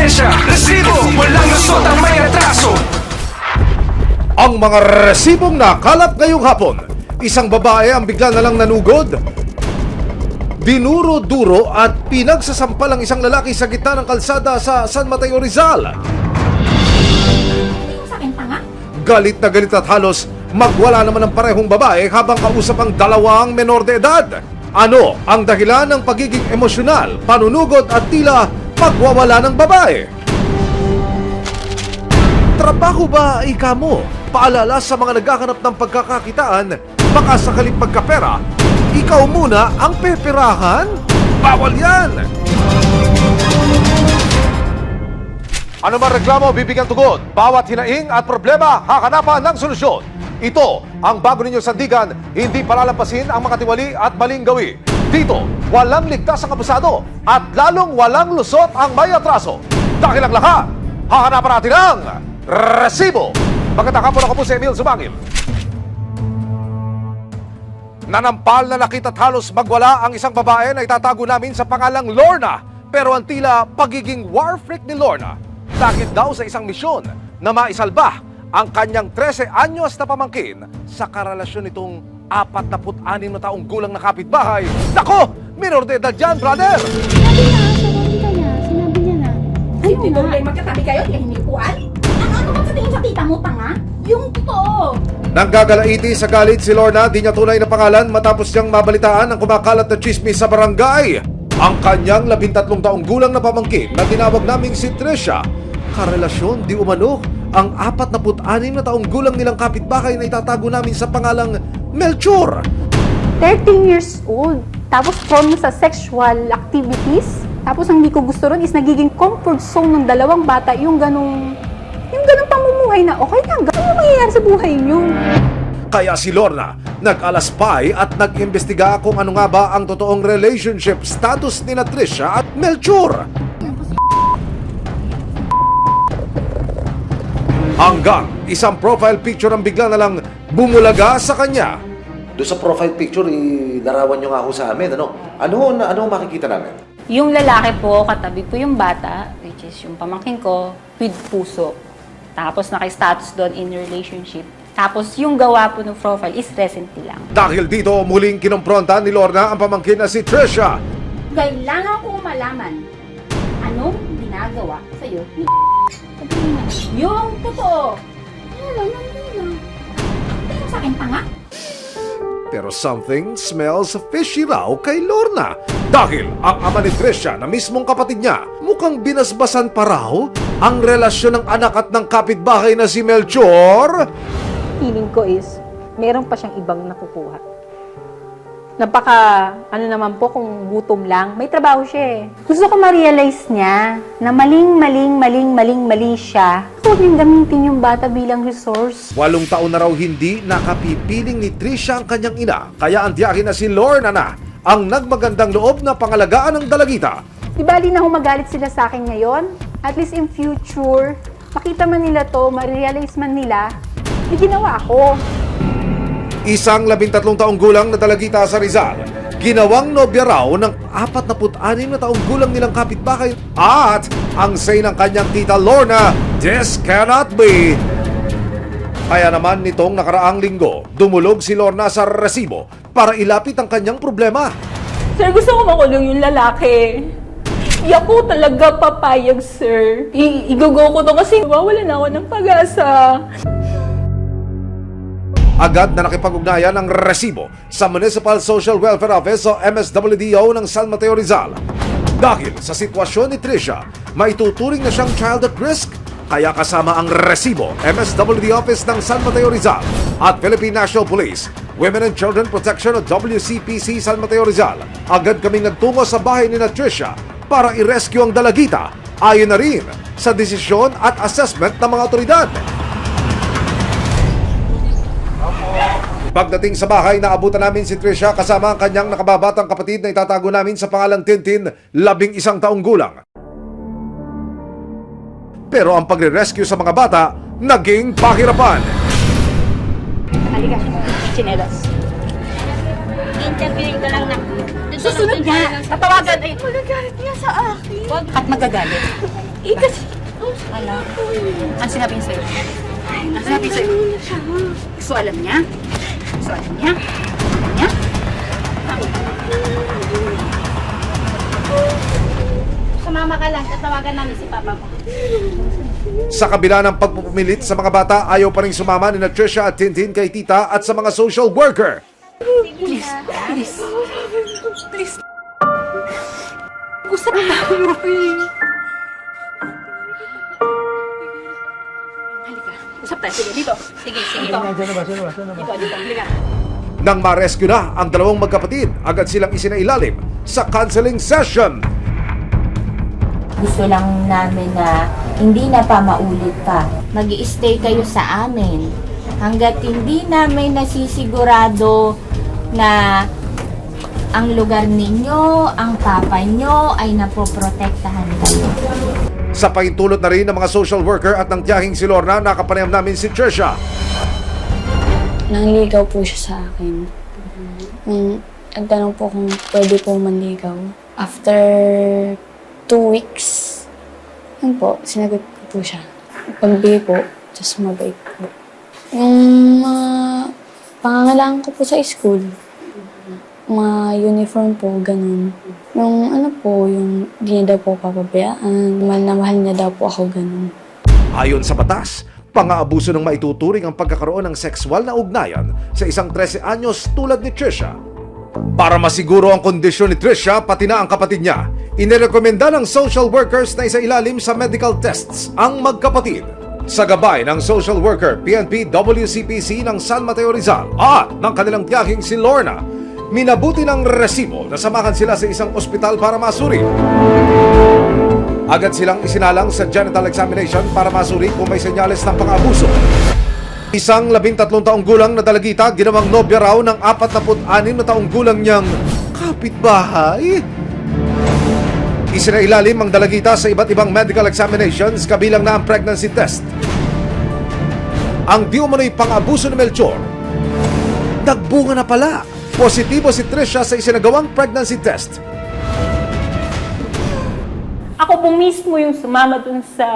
Trisha, resibo, walang lusot ang may atraso. Ang mga resibong nakalap ngayong hapon. Isang babae ang bigla na lang nanugod. Dinuro-duro at pinagsasampal ang isang lalaki sa gitna ng kalsada sa San Mateo, Rizal. Galit na galit at halos magwala naman ang parehong babae habang kausap ang dalawang menor de edad. Ano ang dahilan ng pagiging emosyonal, panunugod at tila pagwawala ng babae? Trabaho ba ika mo? Paalala sa mga naghahanap ng pagkakakitaan, baka sakaling magkapera, ikaw muna ang peperahan? Bawal yan! Ano man reklamo, bibigyan tugon. Bawat hinaing at problema, hakanapan ng solusyon. Ito ang bago ninyong sandigan, hindi palalampasin ang makatiwali at maling gawi. Dito, walang ligtas ang abusado at lalong walang lusot ang may atraso. Dahil ang lahat, hahanapan natin ang resibo. Magkatakapon ako po si Emil Sumangil. Nanampal na nakita at halos magwala ang isang babae na itatago namin sa pangalang Lorna. Pero ang tila pagiging war freak ni Lorna dahil daw sa isang misyon na maisalba ang kanyang 13 anyos na pamangkin sa karelasyon nitong 46 na taong gulang na kapitbahay. Nako! Minor de edad yan, brother! Sinabi niya na. Ay, Tito, magkatabi kayo, kaya hinikuan? Ano ba sa tingin sa tita mo, tanga? Yung totoo. Nanggagalaiti sa galit si Lorna, di niya tunay na pangalan matapos niyang mabalitaan ang kumakalat na chismis sa barangay. Ang kanyang 13 taong gulang na pamangkin na tinawag naming si Trisha, karelasyon di umano ang 46 na taong gulang nilang kapitbahay na itatago namin sa pangalang Melchor. 13 years old. Tapos prone sa sexual activities. Tapos ang hindi ko gusto ron is nagiging comfort zone ng dalawang bata yung ganong pamumuhay na okay lang. Ano mangyayari sa buhay niyo? Kaya si Lorna nag-alaspay at nag-imbestiga kung ano nga ba ang totoong relationship status ni Trisha at Melchor. Hanggang isang profile picture ang bigla na lang bumulaga sa kanya. Doon sa profile picture, larawan nyo nga ako sa amin. Ano makikita namin? Yung lalaki po, katabi po yung bata, which is yung pamangkin ko, with puso. Tapos naka-status doon in relationship. Tapos yung gawa po ng profile is recently lang. Dahil dito muling kinompronta ni Lorna ang pamangkin na si Trisha. Kailangan ko malaman anong ginagawa sa'yo ni yung totoo. Ano lang, nandun lang. Tingin sa akin, tanga? Pero something smells fishy raw kay Lorna. Dahil ang ama ni Trisha na mismong kapatid niya, mukhang binasbasan pa raw ang relasyon ng anak at ng kapitbahay na si Melchor. Feeling ko is, meron pa siyang ibang nakukuha. Naman po kung gutom lang, may trabaho siya eh. Gusto ko ma-realize niya na mali siya. Huwag niyang gamitin yung bata bilang resource. 8 taon na raw hindi nakapipiling ni Trisha ang kanyang ina. Kaya ang tiyakin na si Lorna na ang nagmagandang loob na pangalagaan ng dalagita. Di bali na humagalit sila sa akin ngayon? At least in future, makita man nila to, ma-realize man nila, may ginawa ako. Isang 13 taong gulang na dalagita sa Rizal, ginawang nobya raw ng 46 na taong gulang nilang kapitbahay. At ang say ng kanyang tita Lorna, this cannot be. Kaya naman nitong nakaraang linggo, dumulog si Lorna sa resibo para ilapit ang kanyang problema. Sir, gusto ko makulong yung lalaki. Di ako talaga papayag, sir. Igugo ko to kasi wawala na ako ng pag-asa. Agad na nakipag-ugnayan ang resibo sa Municipal Social Welfare Office o MSWDO ng San Mateo, Rizal. Dahil sa sitwasyon ni Trisha, maituturing na siyang child at risk. Kaya kasama ang resibo, MSWD Office ng San Mateo, Rizal at Philippine National Police, Women and Children Protection o WCPC San Mateo, Rizal. Agad kaming nagtungo sa bahay ni Trisha para i-rescue ang dalagita, ayon na rin sa desisyon at assessment ng mga otoridad. Pagdating sa bahay, naabutan namin si Trisha kasama ang kanyang nakababatang kapatid na itatago namin sa pangalang Tintin, 11 taong gulang. Pero ang pagre-rescue sa mga bata, naging pahirapan. Halika, chinelas. Interviewin ko lang na. Susunod nga, tatawagan ay... Magagalit niya sa akin. At magagalit. Kasi... Ano? Ano sinabi niya sa'yo? Ano sinabi niya sa'yo? Gusto alam niya? Gusto alam niya? Alam niya? Sumama ka lang, tatawagan namin si Papa mo. Sa kabila ng pagpupumilit sa mga bata, ayaw pa rin sumama ni Trisha at Tintin kay tita at sa mga social worker. Please. Gusto na tayo Halika. Usap tayo. Sige, dito. Sige, dito. Dito, halika. Nang ma-rescue na ang dalawang magkapatid, agad silang isinailalim sa counseling session. Gusto lang namin na hindi na pa maulit pa. Mag-i-stay kayo sa amin hanggat hindi namin nasisigurado na ang lugar ninyo, ang papa nyo ay napoprotektahan kayo. Sa pahintulot na rin ng mga social worker at ng tiyahing si Lorna, nakapanayam namin si Trisha. Nangligaw po siya sa akin. Nagtanong po kung pwede po manligaw. After 2 weeks, yun po, sinagot ko po siya. Pagbigay po, tapos mabait po. Yung pangangailangan ko po sa school, mga uniform po, ganun. Yung ano po, yung di niya daw po papabayaan, mahal na mahal niya daw po ako, ganun. Ayon sa batas, pang-aabuso ng maituturing ang pagkakaroon ng sexual na ugnayan sa isang 13 anyos tulad ni Trisha. Para masiguro ang kondisyon ni Trisha, pati na ang kapatid niya, inirekomenda ng social workers na isailalim sa medical tests ang magkapatid. Sa gabay ng social worker PNP WCPC ng San Mateo Rizal at ng kanilang tiyahing si Lorna, minabuti ng resibo na samahan sila sa isang ospital para masuri. Agad silang isinalang sa genital examination para masuri kung may senyales ng pang-abuso. Isang 13 taong gulang na dalagita, ginawang nobya raw ng 46 na taong gulang niyang kapitbahay. Isinailalim ang dalagita sa iba't ibang medical examinations kabilang na ang pregnancy test. Ang di umano'y pang-abuso ni Melchor, nagbunga na pala. Positibo si Trisha sa isinagawang pregnancy test. Ako po mismo yung sumama dun sa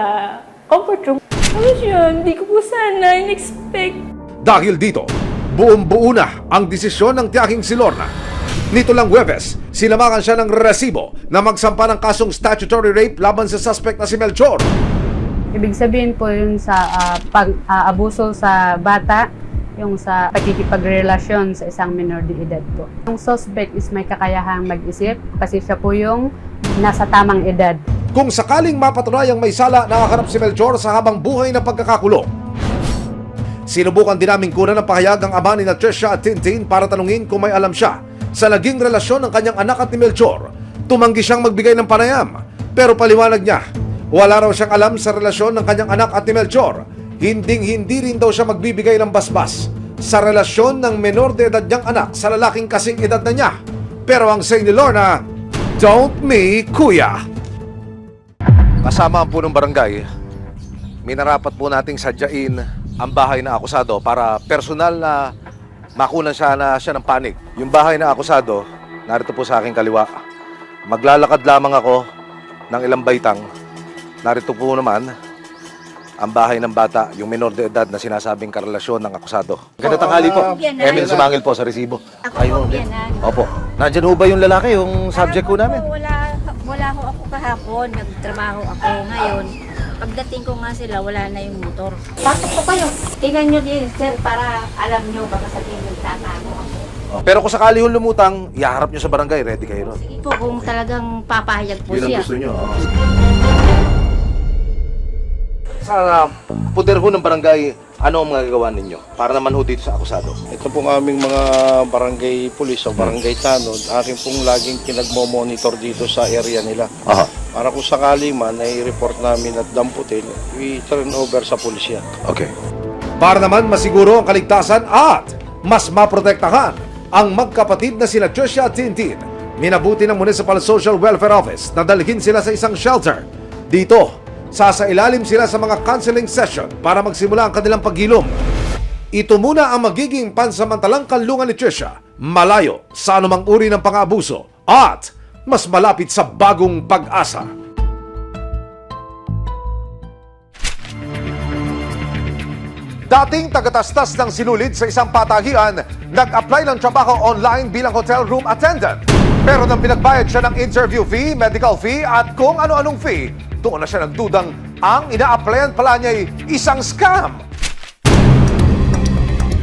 comfort room. Tapos yun, hindi ko po sana in-expect. Dahil dito, buong-buo na ang desisyon ng tiyahing si Lorna. Nito lang Huwebes, sinamakan siya ng resibo na magsampa ng kasong statutory rape laban sa suspect na si Melchor. Ibig sabihin po yun sa pag-abuso sa bata, yung sa pagkikipagrelasyon sa isang minor de edad po. Yung suspect is may kakayahang mag-isip kasi siya po yung nasa tamang edad. Kung sakaling mapatunayang may sala, nakakarap si Melchor sa habang buhay na pagkakakulong. Sinubukan din namin kunan ng pahayag ang ama ni Trisha at Tintin para tanungin kung may alam siya sa naging relasyon ng kanyang anak at ni Melchor. Tumanggi siyang magbigay ng panayam, pero paliwanag niya, wala raw siyang alam sa relasyon ng kanyang anak at ni Melchor. Hinding-hindi rin daw siya magbibigay ng basbas sa relasyon ng menor de edad niyang anak sa lalaking kasing edad na niya. Pero ang say ni Lorna, don't me, kuya. Kasama po ng barangay, minarapat po nating sadyain ang bahay na akusado para personal na makunan siya ng panig. Yung bahay na akusado, narito po sa aking kaliwa. Maglalakad lamang ako ng ilang baitang. Narito po naman ang bahay ng bata, yung menor de edad na sinasabing karelasyon ng akusado. Ganda tanghali po. Emil Sumangil po sa resibo. Ako po biyanan. Opo. Nandiyan ho ba yung lalaki, yung subject ko namin? Wala ho ako kahapon. Nagtrabaho ako ngayon. Pagdating ko nga sila, wala na yung motor. Pasok po kayo. Tingnan nyo din, sir, para alam nyo baka sabihin yung tama mo ako. Pero kung sakali yung lumutang, iharap nyo sa barangay, ready kayo ron. Sige po, kung talagang papahayag po siya. nyo. Sa puder ho ng barangay, ano ang magagawa ninyo? Para naman ho dito sa akusado. Ito pong aming mga barangay pulis o barangay tanod, aking pong laging pinagmo-monitor dito sa area nila. Aha. Para kung sakali man ay report namin at damputin, we turn over sa pulisya. Okay. Para naman masiguro ang kaligtasan at mas maprotektahan ang magkapatid na sina Trisha at Tintin, minabuti ng Municipal Social Welfare Office na dalhin sila sa isang shelter. Dito, sasailalim sila sa mga counseling session para magsimula ang kanilang paghilom. Ito muna ang magiging pansamantalang kanlungan ni Trisha, malayo sa anumang uri ng pang-aabuso at mas malapit sa bagong pag-asa. Dating tagatastas ng sinulid sa isang patagian, nag-apply ng trabaho online bilang hotel room attendant. Pero nang pinagbayad siya ng interview fee, medical fee at kung ano-anong fee, doon na siya nagdudang ang ina-applyan pala niya'y isang scam.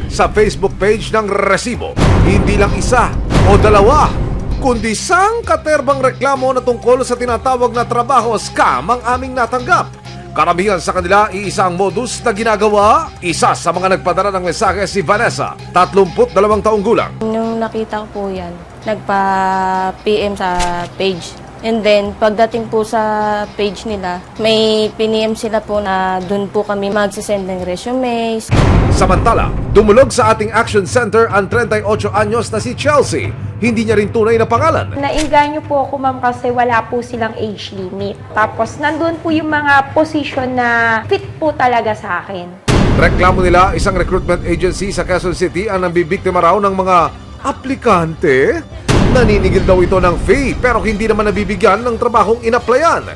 Sa Facebook page ng Resibo, hindi lang isa o dalawa, kundi sangkaterbang reklamo na tungkol sa tinatawag na trabaho scam ang aming natanggap. Karamihan sa kanila, iisa ang modus na ginagawa. Isa sa mga nagpadala ng mensahe si Vanessa, 32 taong gulang. Nung nakita ko po yan, nagpa-PM sa page. And then, pagdating po sa page nila, may piniem sila po na dun po kami magsisend ng resumes. Samantala, dumulog sa ating action center ang 38 anyos na si Chelsea. Hindi niya rin tunay na pangalan. Nainganyo po ako, ma'am, kasi wala po silang age limit. Tapos, nandun po yung mga position na fit po talaga sa akin. Reklamo nila, isang recruitment agency sa Quezon City ang nambibiktima raw ng mga aplikante. Naninigil daw ito ng fee pero hindi naman nabibigyan ng trabahong inaplayan.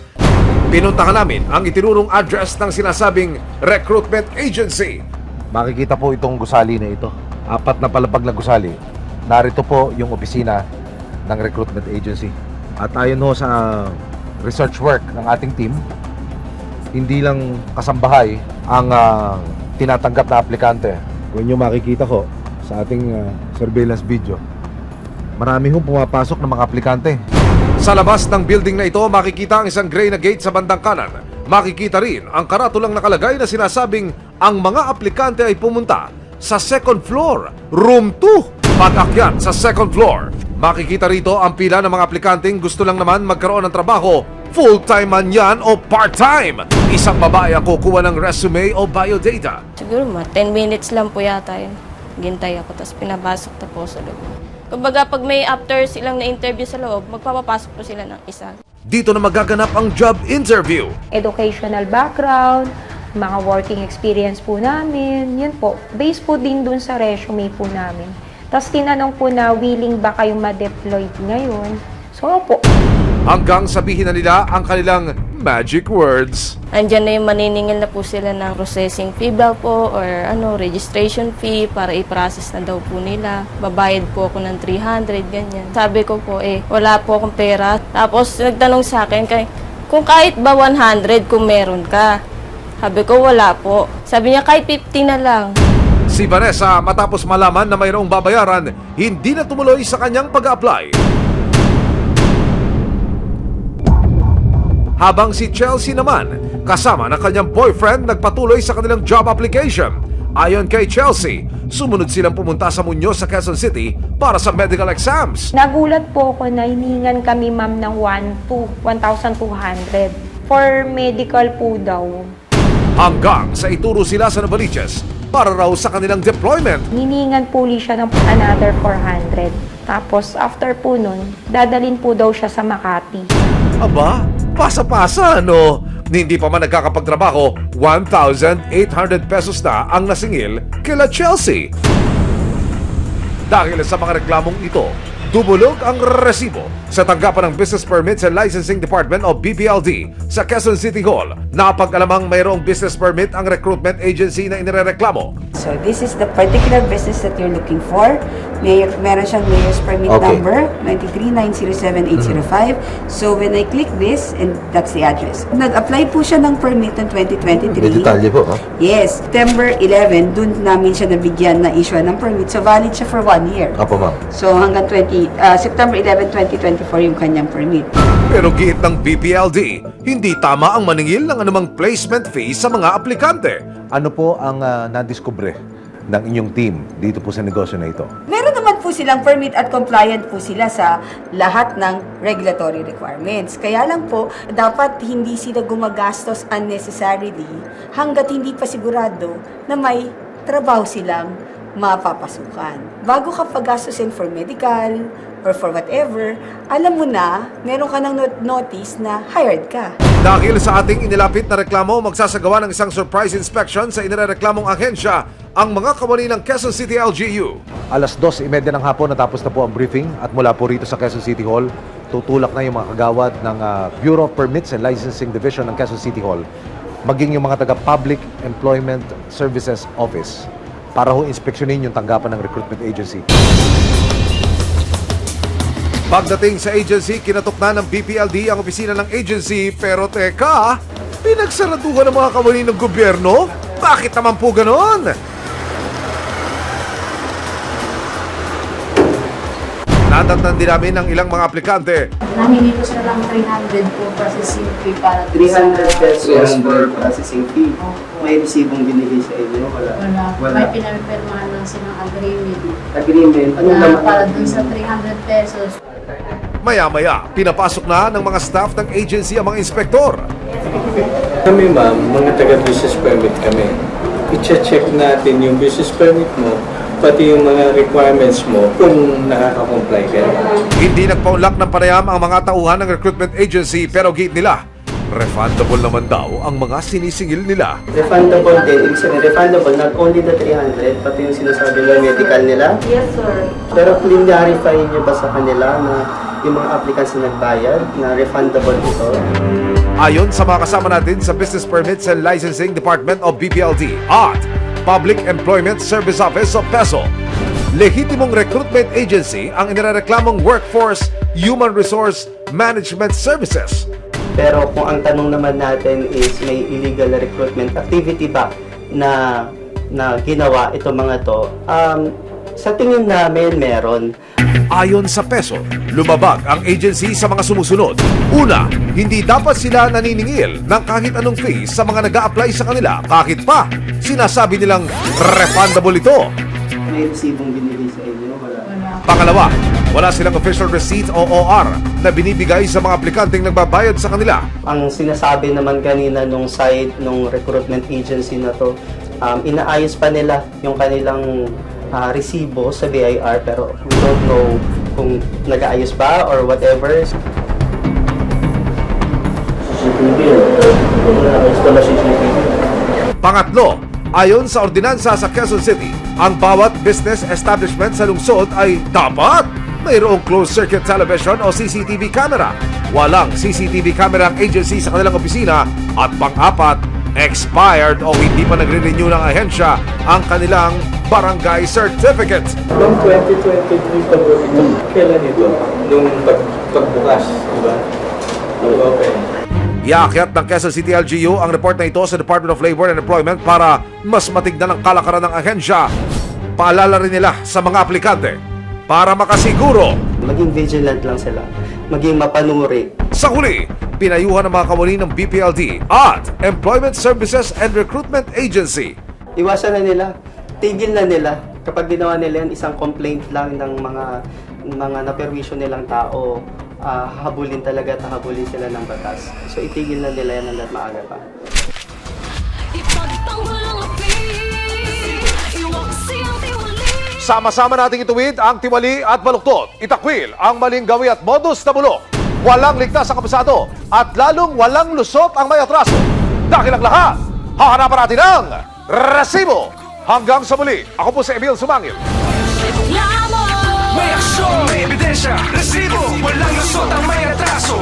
Pinuntahan namin ang itinurong address ng sinasabing recruitment agency. Makikita po itong gusali na ito. 4 na palapag na gusali. Narito po yung opisina ng recruitment agency. At ayon ho sa research work ng ating team, hindi lang kasambahay ang tinatanggap na aplikante. Kung nyo makikita ho sa ating surveillance video, marami hong pumapasok ng mga aplikante. Sa labas ng building na ito, makikita ang isang gray na gate sa bandang kanan. Makikita rin ang karatulang nakalagay na sinasabing ang mga aplikante ay pumunta sa second floor, room 2. Pag-akyat sa second floor, makikita rito ang pila ng mga aplikanteng gusto lang naman magkaroon ng trabaho, full-time man yan o part-time. Isang babae ang kukuha ng resume o biodata. Siguro 10 minutes lang po yata yun. Gintay ako, tapos pinabasok na po sa loob. Kumbaga, pag may after silang na-interview sa loob, magpapapasok po sila ng isa. Dito na magaganap ang job interview. Educational background, mga working experience po namin, yun po. Based po din dun sa resume po namin. Tapos tinanong po na willing ba kayong ma-deploy ngayon. So po. Hanggang sabihin na nila ang kanilang magic words. Andyan na yung maniningil na po sila ng processing fee ba po or registration fee para i-process na daw po nila. Babayad po ako ng 300, ganyan. Sabi ko po, wala po akong pera. Tapos nagtanong sa akin, kung kahit ba 100 kung meron ka. Sabi ko, wala po. Sabi niya, kahit 50 na lang. Si Vanessa, matapos malaman na mayroong babayaran, hindi na tumuloy sa kanyang pag-apply. Habang si Chelsea naman, kasama ng kanyang boyfriend, nagpatuloy sa kanilang job application. Ayon kay Chelsea, sumunod silang pumunta sa Muñoz sa Quezon City para sa medical exams. Nagulat po ako na hiningan kami, ma'am, ng 1,200 for medical po daw. Hanggang sa ituro sila sa Novaliches para raw sa kanilang deployment. Hiningan po siya ng another 400. Tapos after po nun, dadalin po daw siya sa Makati. Aba, pasa-pasa, no? Hindi pa man nagkakapagtrabaho, 1,800 pesos na ang nasingil kila Chelsea. Dahil sa mga reklamong ito, dumulog ang resibo sa tanggapan ng Business Permits and Licensing Department o BPLD sa Quezon City Hall. Napag-alamang mayroong business permit ang recruitment agency na inireklamo. So this is the particular business that you're looking for. Meron siyang mayor's permit number 93907-805. So when I click this, and that's the address. Nag-apply po siya ng permit ng 2023. May detalye po, ha? Yes. September 11, dun namin siya nabigyan na issue ng permit. So valid siya for 1 year. Apo, ma'am. So hanggang September 11, 2024 yung kanyang permit. Pero giit ng BPLD, hindi tama ang maningil ng anumang placement fee sa mga aplikante. Ano po ang nadiskubre ng inyong team dito po sa negosyo na ito? Meron naman po silang permit at compliant po sila sa lahat ng regulatory requirements. Kaya lang po, dapat hindi sila gumagastos unnecessarily hanggat hindi pa sigurado na may trabaho silang mapapasukan. Bago ka pag-gastusin for medical or for whatever, alam mo na, meron ka ng notice na hired ka. Dahil sa ating inilapit na reklamo, magsasagawa ng isang surprise inspection sa inireklamong ahensya ang mga kawani ng Quezon City LGU. Alas 2:30 ng hapon natapos na po ang briefing at mula po rito sa Quezon City Hall, tutulak na yung mga kagawad ng Bureau of Permits and Licensing Division ng Quezon City Hall maging yung mga taga Public Employment Services Office para ho inspeksyonin yung tanggapan ng recruitment agency. Pagdating sa agency, kinatok na ng BPLD ang opisina ng agency. Pero teka, pinagsaraduhan ng mga kawani ng gobyerno? Bakit naman po ganon? Nadatnan din namin ng ilang mga aplikante. Nahingi ko sila lang 300 po processing fee para 300 pesos for processing fee. May resibong binigay sa inyo? Wala. May pinapirmahan lang silang agreement. Agreement? Anong Na naman? para dun sa 300 pesos. Maya-maya, pinapasok na ng mga staff ng agency ang mga inspektor. Kami ma'am, mga taga-business permit kami. I-check natin yung business permit mo, pati yung mga requirements mo kung nakaka-comply ka. Hindi nagpaunlak ng panayam ang mga tauhan ng recruitment agency pero gate nila, refundable naman daw ang mga sinisingil nila. Refundable din. Ibig sabihin, refundable not only the 300, pati yung sinasabi ng medical nila. Yes, sir. Pero clarify niyo ba sa kanila na yung mga applicants na nagbayad, na refundable ito? Ayon sa mga kasama natin sa Business Permits and Licensing Department of BPLD at Public Employment Service Office o PESO, lehitimong recruitment agency ang inireklamong Workforce Human Resource Management Services. Pero kung ang tanong naman natin is may illegal recruitment activity ba na ginawa ito mga to, sa tingin namin meron. Ayon sa PESO, lumabag ang agency sa mga sumusunod. Una, hindi dapat sila naniningil ng kahit anong fee sa mga nag-a-apply sa kanila kahit pa sinasabi nilang refundable ito. May resibong binigay sa inyo? Wala. Pangalawa, wala silang official receipt o OR na binibigay sa mga aplikanteng nagbabayad sa kanila. Ang sinasabi naman kanina nung side nung recruitment agency na to, inaayos pa nila yung kanilang resibo sa BIR pero we don't know kung nag-aayos ba or whatever. Pangatlo, ayon sa ordinansa sa Quezon City, ang bawat business establishment sa lungsod ay dapat mayroong closed-circuit television o CCTV camera. Walang CCTV camera ang agency sa kanilang opisina at pang-apat, expired o hindi pa nagre-renew ng ahensya ang kanilang barangay certificate. Noong 2023 pa po ito, kailan ito? Nung pagbukas, di ba? Okay. Iakyat ng Quezon City LGU ang report na ito sa Department of Labor and Employment para mas matignan ang kalakaran ng ahensya. Paalala rin nila sa mga aplikante para makasiguro. Maging vigilant lang sila, maging mapanuri. Sa huli, pinayuhan ng mga kawani ng BPLD at Employment Services and Recruitment Agency. Iwasan na nila, tigil na nila. Kapag ginawa nila yan, isang complaint lang ng mga naperwisyo nilang tao, habulin talaga at habulin sila ng batas. So itigil na nila yan hanggat maaga pa. Sama-sama nating ituwid ang tiwali at baluktot. Itakwil ang maling gawi at modus na bulok. Walang ligtas ang kabisado at lalong walang lusot ang may atraso. Dahil ang lahat, hahanapan natin ang resibo. Hanggang sa muli, ako po si Emil Sumangil. May aksyon, may ebidensya. Resibo, walang lusot ang may atraso.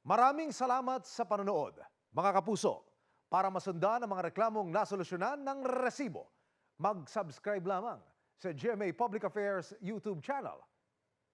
Maraming salamat sa panonood, mga kapuso. Para masundan ang mga reklamong nasolusyonan ng resibo, mag-subscribe lamang sa GMA Public Affairs YouTube channel